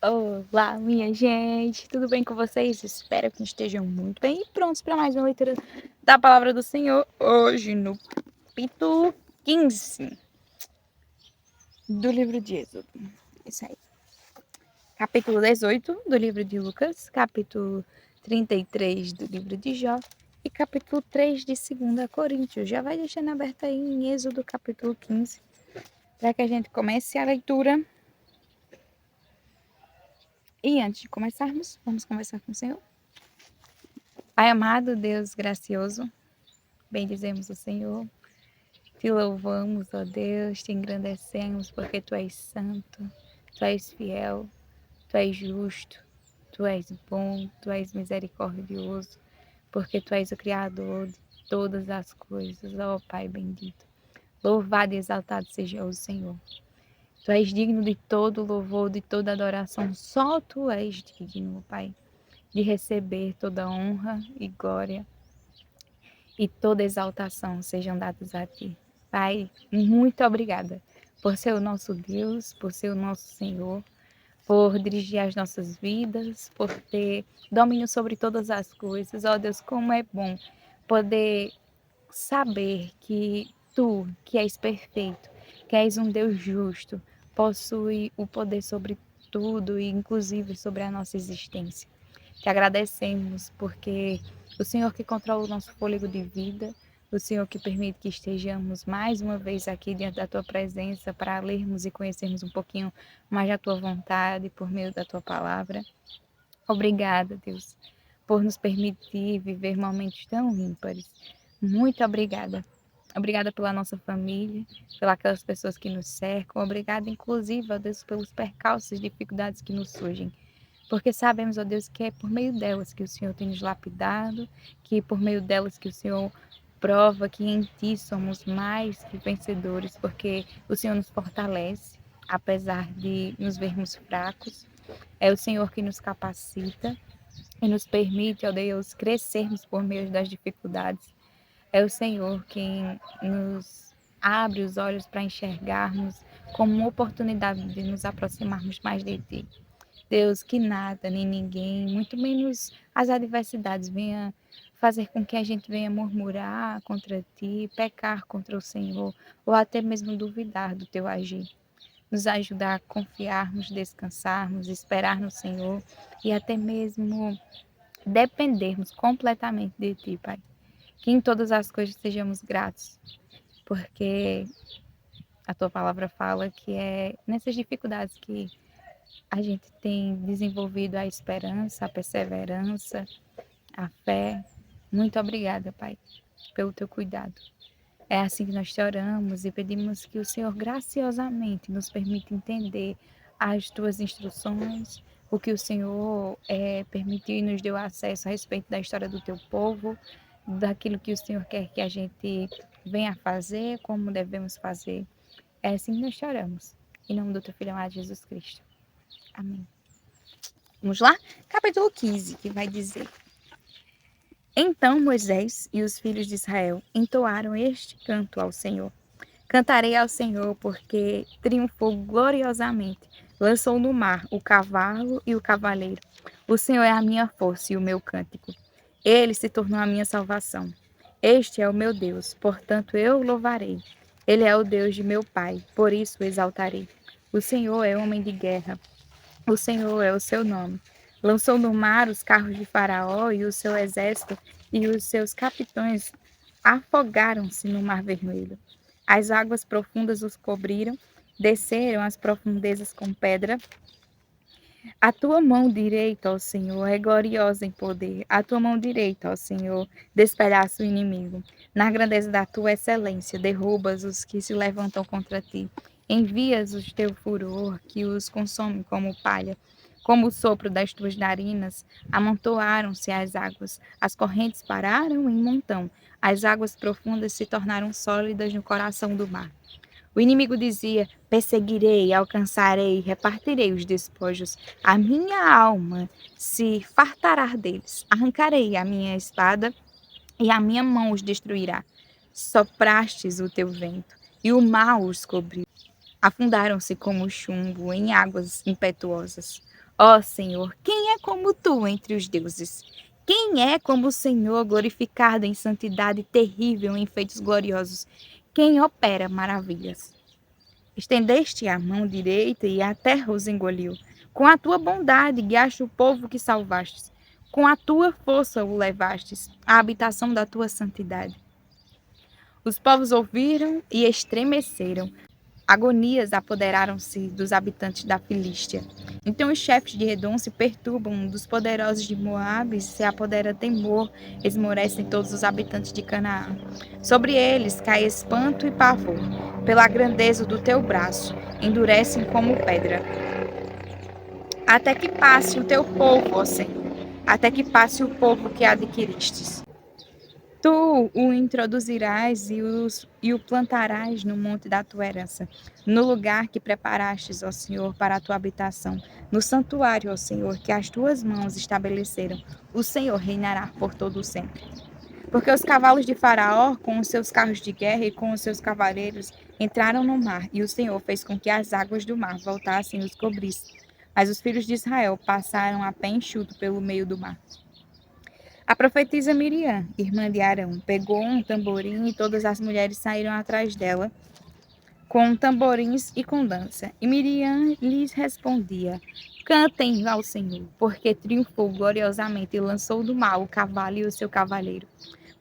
Olá, minha gente, tudo bem com vocês? Espero que estejam muito bem e prontos para mais uma leitura da Palavra do Senhor, hoje no capítulo 15 do livro de Êxodo. Isso aí. Capítulo 18 do livro de Lucas, capítulo 33 do livro de Jó e capítulo 3 de 2 Coríntios. Já vai deixando aberto aí em Êxodo, capítulo 15, para que a gente comece a leitura. E antes de começarmos, vamos conversar com o Senhor. Pai amado, Deus gracioso, bendizemos o Senhor, te louvamos, ó Deus, te engrandecemos porque tu és santo, tu és fiel, tu és justo, tu és bom, tu és misericordioso, porque tu és o Criador de todas as coisas, ó Pai bendito. Louvado e exaltado seja o Senhor. Tu és digno de todo louvor, de toda adoração, só tu és digno, Pai, de receber toda honra e glória e toda exaltação sejam dadas a ti. Pai, muito obrigada por ser o nosso Deus, por ser o nosso Senhor, por dirigir as nossas vidas, por ter domínio sobre todas as coisas. Ó Deus, como é bom poder saber que tu, que és perfeito, que és um Deus justo, possui o poder sobre tudo e inclusive sobre a nossa existência. Te agradecemos porque o Senhor que controla o nosso fôlego de vida, o Senhor que permite que estejamos mais uma vez aqui diante da Tua presença para lermos e conhecermos um pouquinho mais da Tua vontade por meio da Tua palavra. Obrigada, Deus, por nos permitir viver momentos tão ímpares. Muito obrigada. Obrigada pela nossa família, pelas aquelas pessoas que nos cercam. Obrigada, inclusive, ó Deus, pelos percalços e dificuldades que nos surgem. Porque sabemos, ó Deus, que é por meio delas que o Senhor tem nos lapidado, que é por meio delas que o Senhor prova que em Ti somos mais que vencedores, porque o Senhor nos fortalece, apesar de nos vermos fracos. É o Senhor que nos capacita e nos permite, ó Deus, crescermos por meio das dificuldades. É o Senhor quem nos abre os olhos para enxergarmos como uma oportunidade de nos aproximarmos mais de Ti. Deus, que nada, nem ninguém, muito menos as adversidades, venha fazer com que a gente venha murmurar contra Ti, pecar contra o Senhor, ou até mesmo duvidar do Teu agir. Nos ajudar a confiarmos, descansarmos, esperar no Senhor e até mesmo dependermos completamente de Ti, Pai. Que em todas as coisas sejamos gratos, porque a Tua palavra fala que é nessas dificuldades que a gente tem desenvolvido a esperança, a perseverança, a fé. Muito obrigada, Pai, pelo Teu cuidado. É assim que nós te oramos e pedimos que o Senhor graciosamente nos permita entender as Tuas instruções, o que o Senhor permitiu e nos deu acesso a respeito da história do Teu povo, daquilo que o Senhor quer que a gente venha fazer, como devemos fazer. É assim que nós te oramos. Em nome do Teu Filho amado Jesus Cristo. Amém. Vamos lá? Capítulo 15, que vai dizer: Então Moisés e os filhos de Israel entoaram este canto ao Senhor. Cantarei ao Senhor porque triunfou gloriosamente. Lançou no mar o cavalo e o cavaleiro. O Senhor é a minha força e o meu cântico. Ele se tornou a minha salvação. Este é o meu Deus, portanto eu o louvarei. Ele é o Deus de meu pai, por isso o exaltarei. O Senhor é homem de guerra. O Senhor é o seu nome. Lançou no mar os carros de Faraó e o seu exército, e os seus capitães afogaram-se no mar vermelho. As águas profundas os cobriram, desceram as profundezas com pedra. A tua mão direita, ó Senhor, é gloriosa em poder. A tua mão direita, ó Senhor, despedaça o inimigo. Na grandeza da tua excelência, derrubas os que se levantam contra ti. Envias o teu furor, que os consome como palha. Como o sopro das tuas narinas, amontoaram-se as águas. As correntes pararam em montão. As águas profundas se tornaram sólidas no coração do mar. O inimigo dizia: perseguirei, alcançarei, repartirei os despojos. A minha alma se fartará deles. Arrancarei a minha espada e a minha mão os destruirá. Soprastes o teu vento e o mar os cobriu. Afundaram-se como chumbo em águas impetuosas. Ó Senhor, quem é como tu entre os deuses? Quem é como o Senhor, glorificado em santidade, terrível em feitos gloriosos? Quem opera maravilhas? Estendeste a mão direita e a terra os engoliu. Com a tua bondade guiaste o povo que salvastes. Com a tua força o levastes à habitação da tua santidade. Os povos ouviram e estremeceram. Agonias apoderaram-se dos habitantes da Filístia. Então os chefes de Redom se perturbam, dos poderosos de Moabe se apodera temor, esmorecem todos os habitantes de Canaã. Sobre eles cai espanto e pavor, pela grandeza do teu braço, endurecem como pedra. Até que passe o teu povo, ó Senhor, até que passe o povo que adquiristes. Tu o introduzirás e o plantarás no monte da tua herança, no lugar que preparastes, ó Senhor, para a tua habitação, no santuário, ó Senhor, que as tuas mãos estabeleceram. O Senhor reinará por todo o sempre. Porque os cavalos de Faraó, com os seus carros de guerra e com os seus cavaleiros, entraram no mar, e o Senhor fez com que as águas do mar voltassem e os cobrissem. Mas os filhos de Israel passaram a pé enxuto pelo meio do mar. A profetisa Miriam, irmã de Arão, pegou um tamborim e todas as mulheres saíram atrás dela com tamborins e com dança. E Miriam lhes respondia: Cantem ao Senhor, porque triunfou gloriosamente e lançou do mar o cavalo e o seu cavaleiro.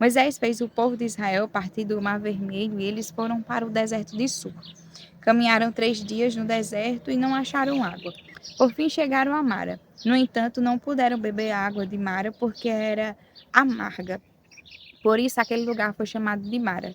Moisés fez o povo de Israel partir do Mar Vermelho e eles foram para o deserto de Sur. Caminharam 3 dias no deserto e não acharam água. Por fim chegaram a Mara. No entanto, não puderam beber a água de Mara porque era amarga. Por isso aquele lugar foi chamado de Mara.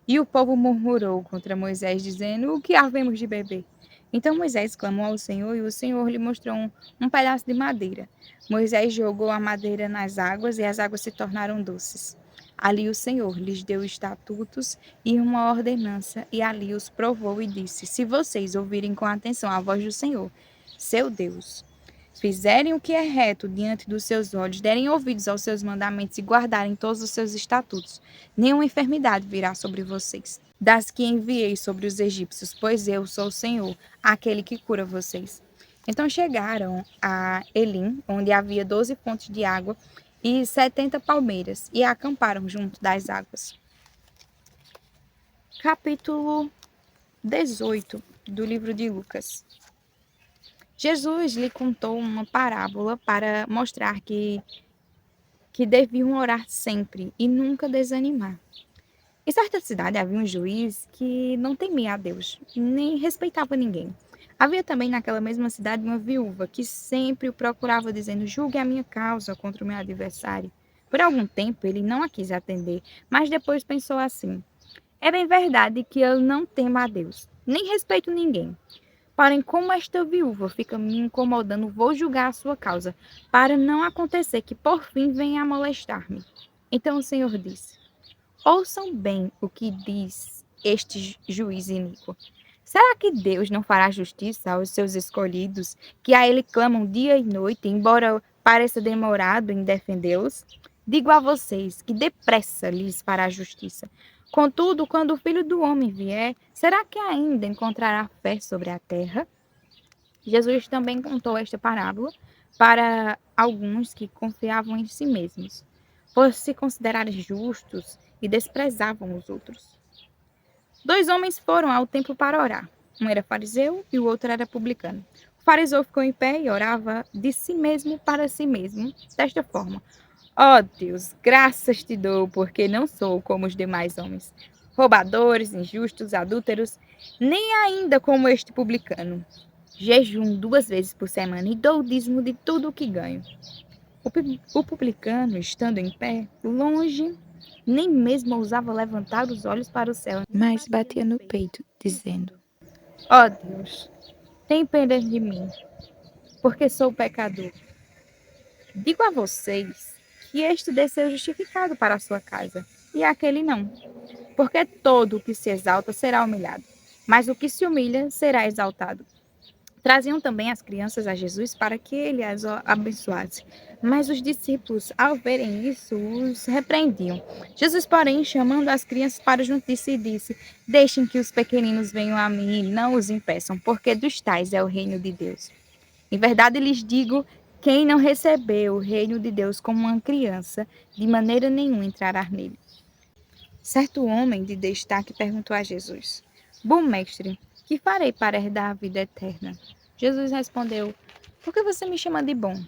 E o povo murmurou contra Moisés, dizendo: O que havemos de beber? Então Moisés clamou ao Senhor e o Senhor lhe mostrou um pedaço de madeira. Moisés jogou a madeira nas águas e as águas se tornaram doces. Ali o Senhor lhes deu estatutos e uma ordenança, e ali os provou e disse: Se vocês ouvirem com atenção a voz do Senhor, seu Deus, fizerem o que é reto diante dos seus olhos, derem ouvidos aos seus mandamentos e guardarem todos os seus estatutos, nenhuma enfermidade virá sobre vocês, das que enviei sobre os egípcios, pois eu sou o Senhor, aquele que cura vocês. Então chegaram a Elim, onde havia 12 fontes de água e 70 palmeiras, e acamparam junto das águas. Capítulo 18 do livro de Lucas. Jesus lhe contou uma parábola para mostrar que deviam orar sempre e nunca desanimar. Em certa cidade havia um juiz que não temia a Deus, nem respeitava ninguém. Havia também naquela mesma cidade uma viúva que sempre o procurava dizendo: Julgue a minha causa contra o meu adversário. Por algum tempo ele não a quis atender, mas depois pensou assim: É bem verdade que eu não temo a Deus, nem respeito ninguém. Porém, como esta viúva fica me incomodando, vou julgar a sua causa, para não acontecer que por fim venha a molestar-me. Então o Senhor disse: Ouçam bem o que diz este juiz iníquo. Será que Deus não fará justiça aos seus escolhidos, que a ele clamam dia e noite, embora pareça demorado em defendê-los? Digo a vocês que depressa lhes fará justiça. Contudo, quando o Filho do Homem vier, será que ainda encontrará fé sobre a terra? Jesus também contou esta parábola para alguns que confiavam em si mesmos, por se considerarem justos e desprezavam os outros. 2 homens foram ao templo para orar. Um era fariseu e o outro era publicano. O fariseu ficou em pé e orava de si mesmo para si mesmo, desta forma: Ó Deus, graças te dou, porque não sou como os demais homens, roubadores, injustos, adúlteros, nem ainda como este publicano. Jejum 2 vezes por semana e dou o dízimo de tudo o que ganho. O publicano, estando em pé, longe, nem mesmo ousava levantar os olhos para o céu, mas batia no peito, dizendo: Ó Deus, tem pena de mim, porque sou pecador. Digo a vocês que este desceu justificado para a sua casa, e aquele não. Porque todo o que se exalta será humilhado, mas o que se humilha será exaltado. Traziam também as crianças a Jesus para que ele as abençoasse. Mas os discípulos, ao verem isso, os repreendiam. Jesus, porém, chamando as crianças para junto de si, disse: Deixem que os pequeninos venham a mim e não os impeçam, porque dos tais é o reino de Deus. Em verdade lhes digo, quem não recebeu o reino de Deus como uma criança, de maneira nenhuma entrará nele. Certo homem de destaque perguntou a Jesus: Bom mestre, que farei para herdar a vida eterna? Jesus respondeu: Por que você me chama de bom?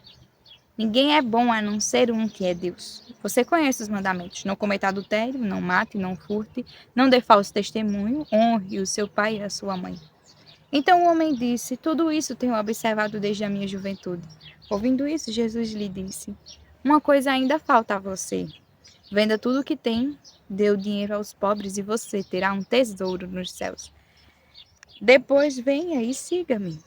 Ninguém é bom a não ser um que é Deus. Você conhece os mandamentos: não cometa adultério, não mate, não furte, não dê falso testemunho, honre o seu pai e a sua mãe. Então o homem disse: Tudo isso tenho observado desde a minha juventude. Ouvindo isso, Jesus lhe disse: Uma coisa ainda falta a você. Venda tudo o que tem, dê o dinheiro aos pobres e você terá um tesouro nos céus. Depois venha e siga-me.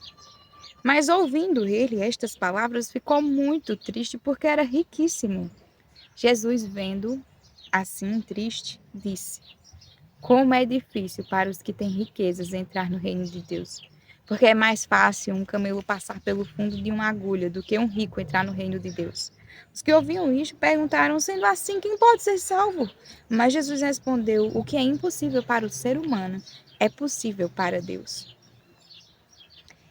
Mas ouvindo ele estas palavras, ficou muito triste porque era riquíssimo. Jesus, vendo assim triste, disse: Como é difícil para os que têm riquezas entrar no reino de Deus. Porque é mais fácil um camelo passar pelo fundo de uma agulha do que um rico entrar no reino de Deus. Os que ouviam isso perguntaram: Sendo assim, quem pode ser salvo? Mas Jesus respondeu: O que é impossível para o ser humano é possível para Deus.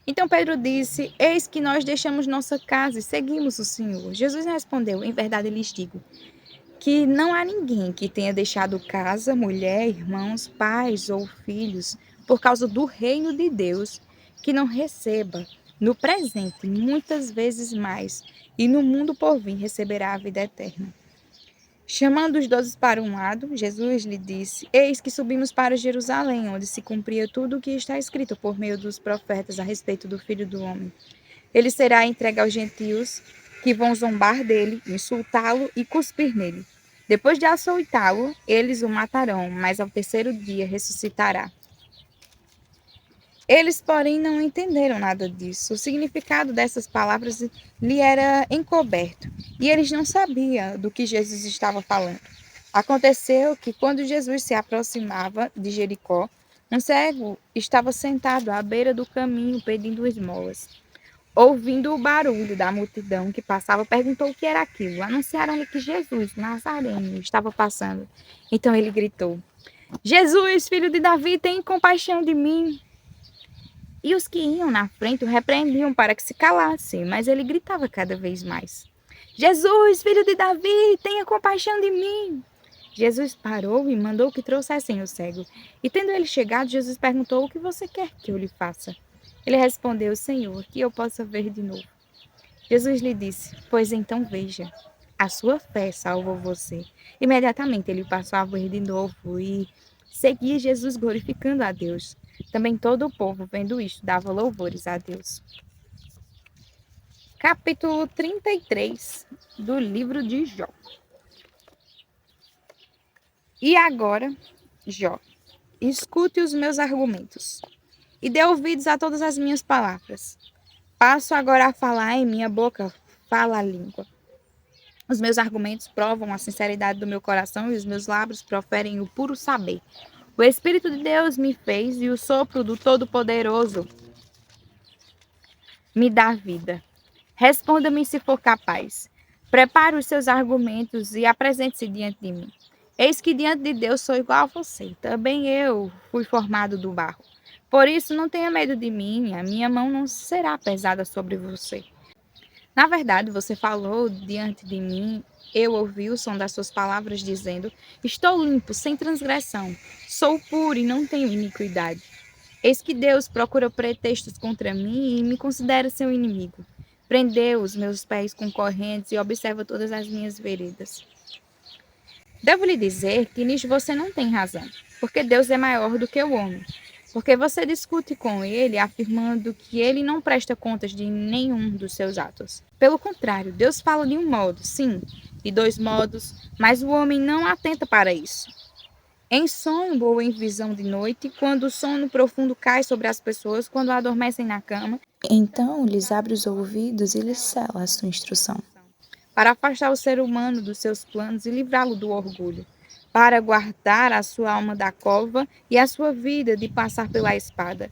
Então Pedro disse: Eis que nós deixamos nossa casa e seguimos o Senhor. Jesus respondeu: Em verdade lhes digo que não há ninguém que tenha deixado casa, mulher, irmãos, pais ou filhos por causa do reino de Deus que não receba no presente muitas vezes mais e no mundo por vir receberá a vida eterna. Chamando os 12 para um lado, Jesus lhe disse: Eis que subimos para Jerusalém, onde se cumpria tudo o que está escrito por meio dos profetas a respeito do Filho do Homem. Ele será entregue aos gentios, que vão zombar dele, insultá-lo e cuspir nele. Depois de açoitá-lo, eles o matarão, mas ao terceiro dia ressuscitará. Eles, porém, não entenderam nada disso. O significado dessas palavras lhe era encoberto, e eles não sabiam do que Jesus estava falando. Aconteceu que, quando Jesus se aproximava de Jericó, um cego estava sentado à beira do caminho pedindo esmolas. Ouvindo o barulho da multidão que passava, perguntou o que era aquilo. Anunciaram-lhe que Jesus, Nazareno, estava passando. Então ele gritou: Jesus, filho de Davi, tem compaixão de mim. E os que iam na frente o repreendiam para que se calasse, mas ele gritava cada vez mais: Jesus, filho de Davi, tenha compaixão de mim. Jesus parou e mandou que trouxessem o cego. E tendo ele chegado, Jesus perguntou: O que você quer que eu lhe faça? Ele respondeu: Senhor, que eu possa ver de novo. Jesus lhe disse: Pois então veja, a sua fé salvou você. Imediatamente ele passou a ver de novo e seguia Jesus glorificando a Deus. Também todo o povo, vendo isto, dava louvores a Deus. Capítulo 33 do livro de Jó. E agora, Jó, escute os meus argumentos e dê ouvidos a todas as minhas palavras. Passo agora a falar, em minha boca fala a língua. Os meus argumentos provam a sinceridade do meu coração e os meus lábios proferem o puro saber. O Espírito de Deus me fez e o sopro do Todo-Poderoso me dá vida. Responda-me se for capaz. Prepare os seus argumentos e apresente-se diante de mim. Eis que diante de Deus sou igual a você. Também eu fui formado do barro. Por isso, não tenha medo de mim. A minha mão não será pesada sobre você. Na verdade, você falou diante de mim. Eu ouvi o som das suas palavras dizendo: Estou limpo, sem transgressão. Sou puro e não tenho iniquidade. Eis que Deus procura pretextos contra mim e me considera seu inimigo. Prendeu os meus pés com correntes e observa todas as minhas veredas. Devo lhe dizer que nisto você não tem razão, porque Deus é maior do que o homem. Porque você discute com ele, afirmando que ele não presta contas de nenhum dos seus atos. Pelo contrário, Deus fala de um modo, sim, de dois modos, mas o homem não atenta para isso. Em sonho ou em visão de noite, quando o sono profundo cai sobre as pessoas, quando adormecem na cama, então lhes abre os ouvidos e lhes cela a sua instrução. Para afastar o ser humano dos seus planos e livrá-lo do orgulho, para guardar a sua alma da cova e a sua vida de passar pela espada.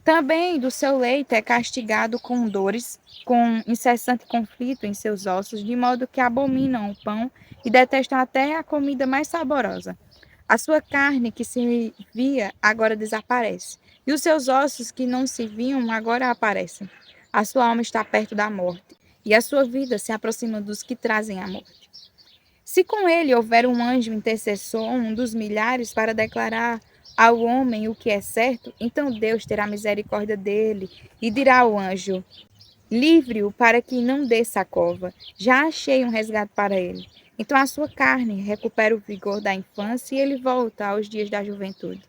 Também do seu leito é castigado com dores, com incessante conflito em seus ossos, de modo que abominam o pão e detestam até a comida mais saborosa. A sua carne que se via agora desaparece, e os seus ossos que não se viam agora aparecem. a sua alma está perto da morte, e a sua vida se aproxima dos que trazem a morte. Se com ele houver um anjo intercessor, um dos milhares, para declarar ao homem o que é certo, então Deus terá misericórdia dele e dirá ao anjo: livre-o para que não desça a cova. Já achei um resgate para ele. Então a sua carne recupera o vigor da infância e ele volta aos dias da juventude.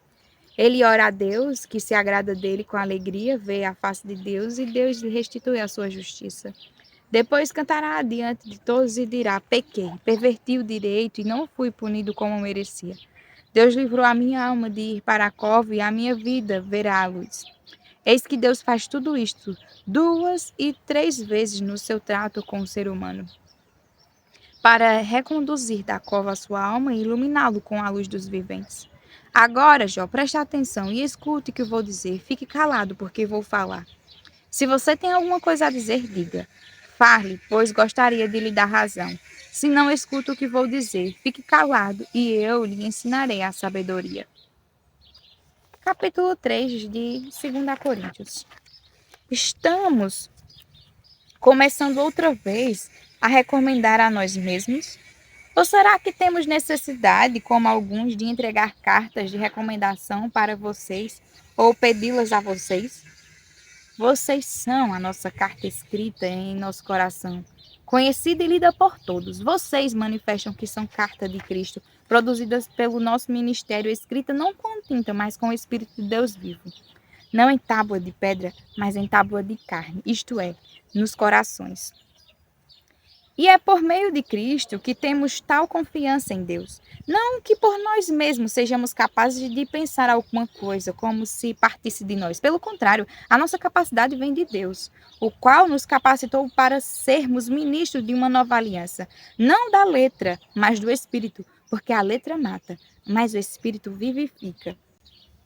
Ele ora a Deus, que se agrada dele com alegria, vê a face de Deus e Deus lhe restitui a sua justiça. Depois cantará diante de todos e dirá: pequei, perverti o direito e não fui punido como merecia. Deus livrou a minha alma de ir para a cova e a minha vida verá a luz. Eis que Deus faz tudo isto 2 e 3 vezes no seu trato com o ser humano, para reconduzir da cova a sua alma e iluminá-lo com a luz dos viventes. Agora, Jó, preste atenção e escute o que eu vou dizer. Fique calado, porque vou falar. Se você tem alguma coisa a dizer, diga. Fale, pois gostaria de lhe dar razão. Se não, escuta o que vou dizer. Fique calado e eu lhe ensinarei a sabedoria. Capítulo 3 de 2 Coríntios. Estamos começando outra vez a recomendar a nós mesmos? Ou será que temos necessidade, como alguns, de entregar cartas de recomendação para vocês ou pedi-las a vocês? Vocês são a nossa carta escrita em nosso coração, conhecida e lida por todos. Vocês manifestam que são carta de Cristo, produzidas pelo nosso ministério, escrita não com tinta, mas com o Espírito de Deus vivo. Não em tábua de pedra, mas em tábua de carne, isto é, nos corações. E é por meio de Cristo que temos tal confiança em Deus. Não que por nós mesmos sejamos capazes de pensar alguma coisa como se partisse de nós. Pelo contrário, a nossa capacidade vem de Deus, o qual nos capacitou para sermos ministros de uma nova aliança. Não da letra, mas do Espírito, porque a letra mata, mas o Espírito vivifica.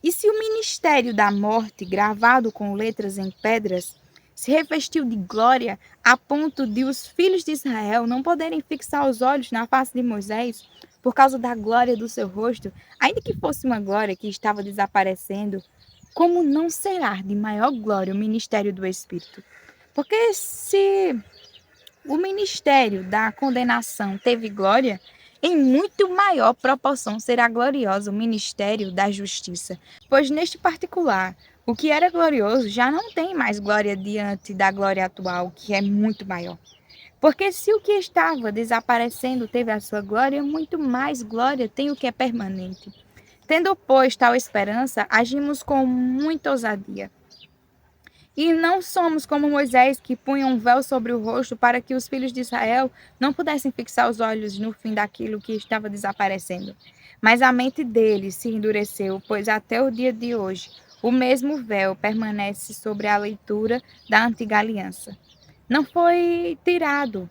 E se o ministério da morte, gravado com letras em pedras, se revestiu de glória a ponto de os filhos de Israel não poderem fixar os olhos na face de Moisés por causa da glória do seu rosto, ainda que fosse uma glória que estava desaparecendo, como não será de maior glória o ministério do Espírito? Porque se o ministério da condenação teve glória, em muito maior proporção será glorioso o ministério da justiça, pois neste particular, o que era glorioso já não tem mais glória diante da glória atual, que é muito maior. Porque se o que estava desaparecendo teve a sua glória, muito mais glória tem o que é permanente. Tendo, pois, tal esperança, agimos com muita ousadia. E não somos como Moisés, que punha um véu sobre o rosto para que os filhos de Israel não pudessem fixar os olhos no fim daquilo que estava desaparecendo. Mas a mente deles se endureceu, pois até o dia de hoje o mesmo véu permanece sobre a leitura da antiga aliança. Não foi tirado,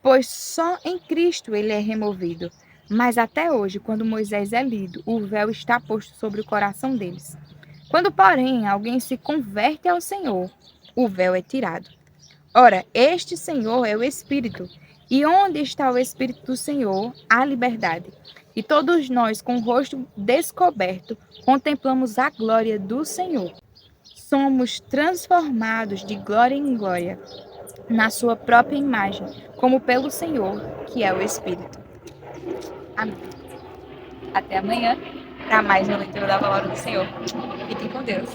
pois só em Cristo ele é removido. Mas até hoje, quando Moisés é lido, o véu está posto sobre o coração deles. Quando, porém, alguém se converte ao Senhor, o véu é tirado. Ora, este Senhor é o Espírito, e onde está o Espírito do Senhor, há liberdade. E todos nós, com o rosto descoberto, contemplamos a glória do Senhor. Somos transformados de glória em glória, na sua própria imagem, como pelo Senhor, que é o Espírito. Amém. Até amanhã, para mais uma leitura da palavra do Senhor. Fiquem com Deus.